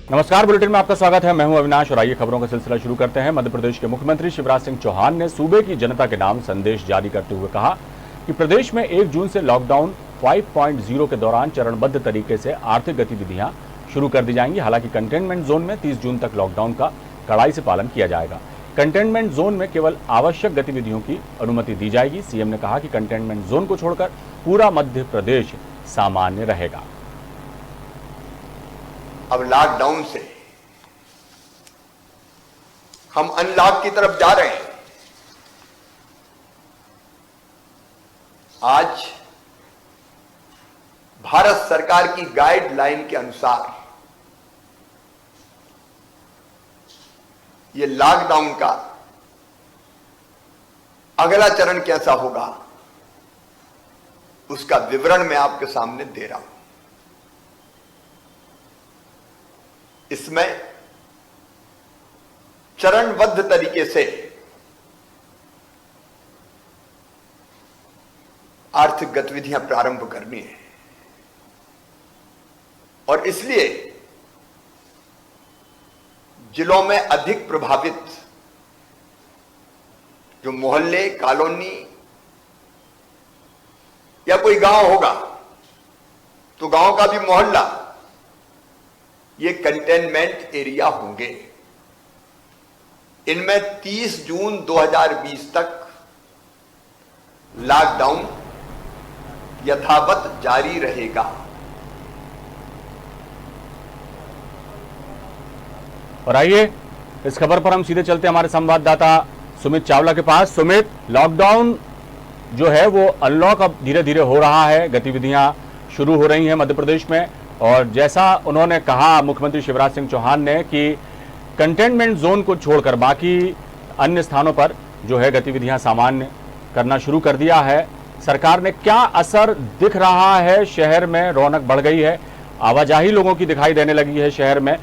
नमस्कार, बुलेटिन में आपका स्वागत है। मैं हूं अविनाश और आइए खबरों का सिलसिला शुरू करते हैं। मध्य प्रदेश के मुख्यमंत्री शिवराज सिंह चौहान ने सूबे की जनता के नाम संदेश जारी करते हुए कहा कि प्रदेश में 1 जून से लॉकडाउन 5.0 के दौरान चरणबद्ध तरीके से आर्थिक गतिविधियां शुरू कर दी जाएंगी। हालांकि कंटेनमेंट जोन में 30 जून तक लॉकडाउन का कड़ाई से पालन किया जाएगा। कंटेनमेंट जोन में केवल आवश्यक गतिविधियों की अनुमति दी जाएगी। सीएम ने कहा कि कंटेनमेंट जोन को छोड़कर पूरा मध्य प्रदेश सामान्य रहेगा। अब लॉकडाउन से हम अनलॉक की तरफ जा रहे हैं। आज भारत सरकार की गाइडलाइन के अनुसार ये लॉकडाउन का अगला चरण कैसा होगा उसका विवरण मैं आपके सामने दे रहा हूं। इसमें चरणबद्ध तरीके से आर्थिक गतिविधियां प्रारंभ करनी है और इसलिए जिलों में अधिक प्रभावित जो मोहल्ले, कॉलोनी या कोई गांव होगा तो गांव का भी मोहल्ला ये कंटेनमेंट एरिया होंगे। इनमें 30 जून 2020 तक लॉकडाउन यथावत जारी रहेगा। और आइए इस खबर पर हम सीधे चलते हैं हमारे संवाददाता सुमित चावला के पास। सुमित, लॉकडाउन जो है वो अनलॉक अब धीरे धीरे हो रहा है, गतिविधियां शुरू हो रही हैं मध्य प्रदेश में और जैसा उन्होंने कहा मुख्यमंत्री शिवराज सिंह चौहान ने कि कंटेनमेंट जोन को छोड़कर बाकी अन्य स्थानों पर जो है गतिविधियां सामान्य करना शुरू कर दिया है। सरकार ने क्या असर दिख रहा है? शहर में रौनक बढ़ गई है, आवाजाही लोगों की दिखाई देने लगी है शहर में।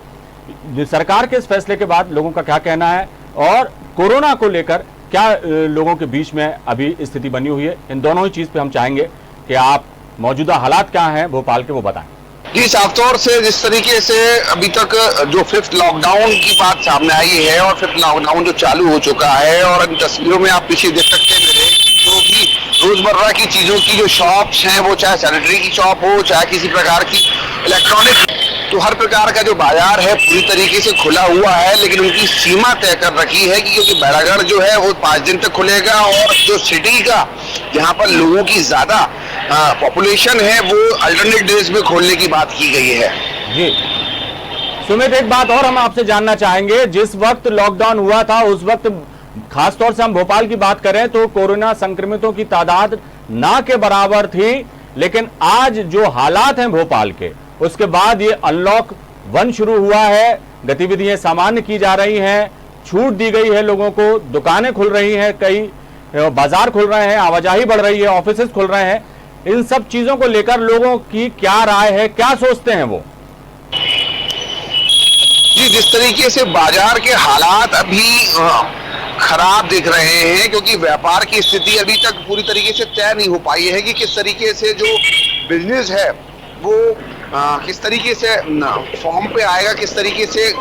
सरकार के इस फैसले के बाद लोगों का क्या कहना है और कोरोना को लेकर क्या लोगों के बीच में अभी स्थिति बनी हुई है? इन दोनों ही चीज पे हम चाहेंगे कि आप मौजूदा हालात क्या हैं भोपाल के वो बताएं। जी, साफ तौर से जिस तरीके से अभी तक जो 5th लॉकडाउन की बात सामने आई है और 5th लॉकडाउन जो चालू हो चुका है और इन तस्वीरों में आप पीछे देख सकते हैं मेरे, जो भी रोजमर्रा की चीजों की जो शॉप्स हैं, वो चाहे सैनिटरी की शॉप हो, चाहे किसी प्रकार की इलेक्ट्रॉनिक, तो हर प्रकार का जो बाजार है पूरी तरीके से खुला हुआ है। लेकिन उनकी सीमा तय कर रखी है कि क्योंकि बैरागढ़ जो है वो 5 दिन तक खुलेगा और जो सिटी का जहाँ पर लोगों की ज्यादा पॉपुलेशन है वो अल्टरनेट डेज में खोलने की बात की गई है। जी सुमित, एक बात और हम आपसे जानना चाहेंगे। जिस वक्त लॉकडाउन हुआ था उस वक्त खासतौर से हम भोपाल की बात करें तो कोरोना संक्रमितों की तादाद ना के बराबर थी, लेकिन आज जो हालात हैं भोपाल के उसके बाद ये अनलॉक 1 शुरू हुआ है, गतिविधियां सामान्य की जा रही हैं, छूट दी गई है लोगों को, दुकानें खुल रही हैं, कई बाजार खुल रहे हैं, आवाजाही बढ़ रही है, ऑफिसेज खुल रहे हैं। इन सब चीजों को लेकर लोगों की क्या राय है, क्या सोचते हैं वो? जी, जिस तरीके से बाजार के हालात अभी खराब दिख रहे हैं क्योंकि व्यापार की स्थिति अभी तक पूरी तरीके से तय नहीं हो पाई है कि किस तरीके से जो बिजनेस है वो किस तरीके से फॉर्म पे आएगा, किस तरीके से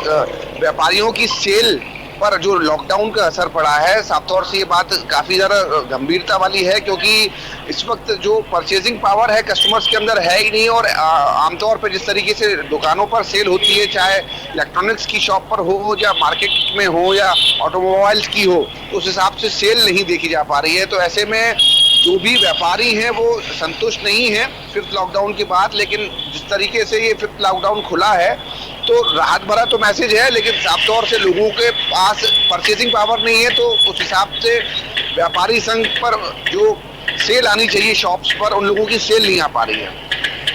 व्यापारियों की सेल पर जो लॉकडाउन का असर पड़ा है। साफ तौर से ये बात काफी ज्यादा गंभीरता वाली है क्योंकि इस वक्त जो परचेजिंग पावर है कस्टमर्स के अंदर है ही नहीं और आमतौर पर जिस तरीके से दुकानों पर सेल होती है, चाहे इलेक्ट्रॉनिक्स की शॉप पर हो या मार्केट में हो या ऑटोमोबाइल्स की हो, तो उस हिसाब से सेल नहीं देखी जा पा रही है। तो ऐसे में जो भी व्यापारी हैं वो संतुष्ट नहीं है 5th लॉकडाउन के बाद। लेकिन जिस तरीके से ये 5th लॉकडाउन खुला है तो राहत भरा तो मैसेज है, लेकिन साफ तौर से लोगों के पास परचेजिंग पावर नहीं है, तो उस हिसाब से व्यापारी संघ पर जो सेल आनी चाहिए शॉप्स पर, उन लोगों की सेल नहीं आ पा रही है।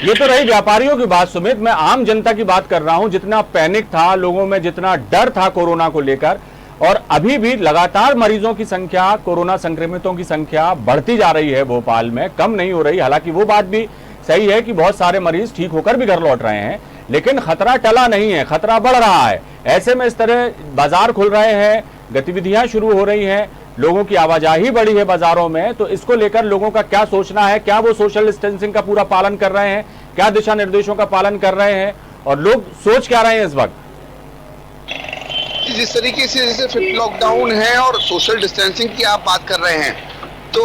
ये तो रही व्यापारियों की बात सुमित, मैं आम जनता की बात कर रहा हूं। जितना पैनिक था लोगों में, जितना डर था कोरोना को लेकर, और अभी भी लगातार मरीजों की संख्या, कोरोना संक्रमितों की संख्या बढ़ती जा रही है भोपाल में, कम नहीं हो रही। हालांकि वो बात भी सही है कि बहुत सारे मरीज ठीक होकर भी घर लौट रहे हैं, लेकिन खतरा टला नहीं है, खतरा बढ़ रहा है। ऐसे में इस तरह बाजार खुल रहे हैं, गतिविधियां शुरू हो रही हैं, लोगों की आवाजाही बढ़ी है बाजारों में, तो इसको लेकर लोगों का क्या सोचना है? क्या वो सोशल डिस्टेंसिंग का पूरा पालन कर रहे हैं? क्या दिशा निर्देशों का पालन कर रहे हैं? और लोग सोच क्या रहे हैं इस वक्त? कि जिस तरीके से जैसे फिफ्थ लॉकडाउन है और सोशल डिस्टेंसिंग की आप बात कर रहे हैं, तो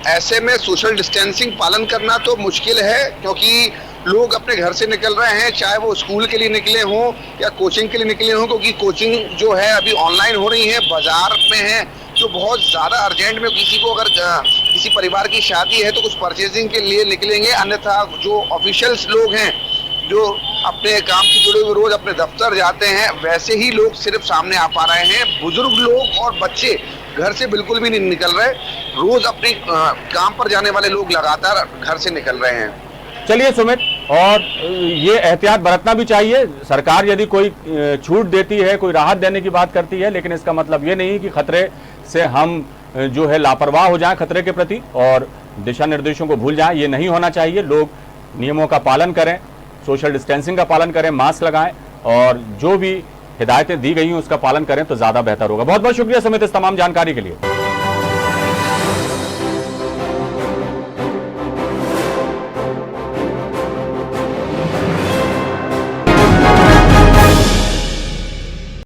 ऐसे में सोशल डिस्टेंसिंग पालन करना तो मुश्किल है, क्योंकि लोग अपने घर से निकल रहे हैं, चाहे वो स्कूल के लिए निकले हों या कोचिंग के लिए निकले हों, क्योंकि कोचिंग जो है अभी ऑनलाइन हो रही है, बाजार में है, जो बहुत ज़्यादा अर्जेंट में किसी को अगर किसी परिवार की शादी है तो कुछ परचेजिंग के लिए निकलेंगे, अन्यथा जो ऑफिशियल्स लोग हैं जो अपने काम से जुड़े हुए रोज अपने दफ्तर जाते हैं, वैसे ही लोग सिर्फ सामने आ पा रहे हैं। बुजुर्ग लोग और बच्चे घर से बिल्कुल भी नहीं निकल रहे, रोज अपने काम पर जाने वाले लोग लगातार घर से निकल रहे हैं। चलिए सुमित, और ये एहतियात बरतना भी चाहिए। सरकार यदि कोई छूट देती है, कोई राहत देने की बात करती है, लेकिन इसका मतलब ये नहीं कि खतरे से हम जो है लापरवाह हो जाएं खतरे के प्रति और दिशा निर्देशों को भूल जाएं। ये नहीं होना चाहिए। लोग नियमों का पालन करें, सोशल डिस्टेंसिंग का पालन करें, मास्क लगाएं और जो भी हिदायतें दी गई हैं उसका पालन करें तो ज़्यादा बेहतर होगा। बहुत बहुत शुक्रिया सुमित इस तमाम जानकारी के लिए।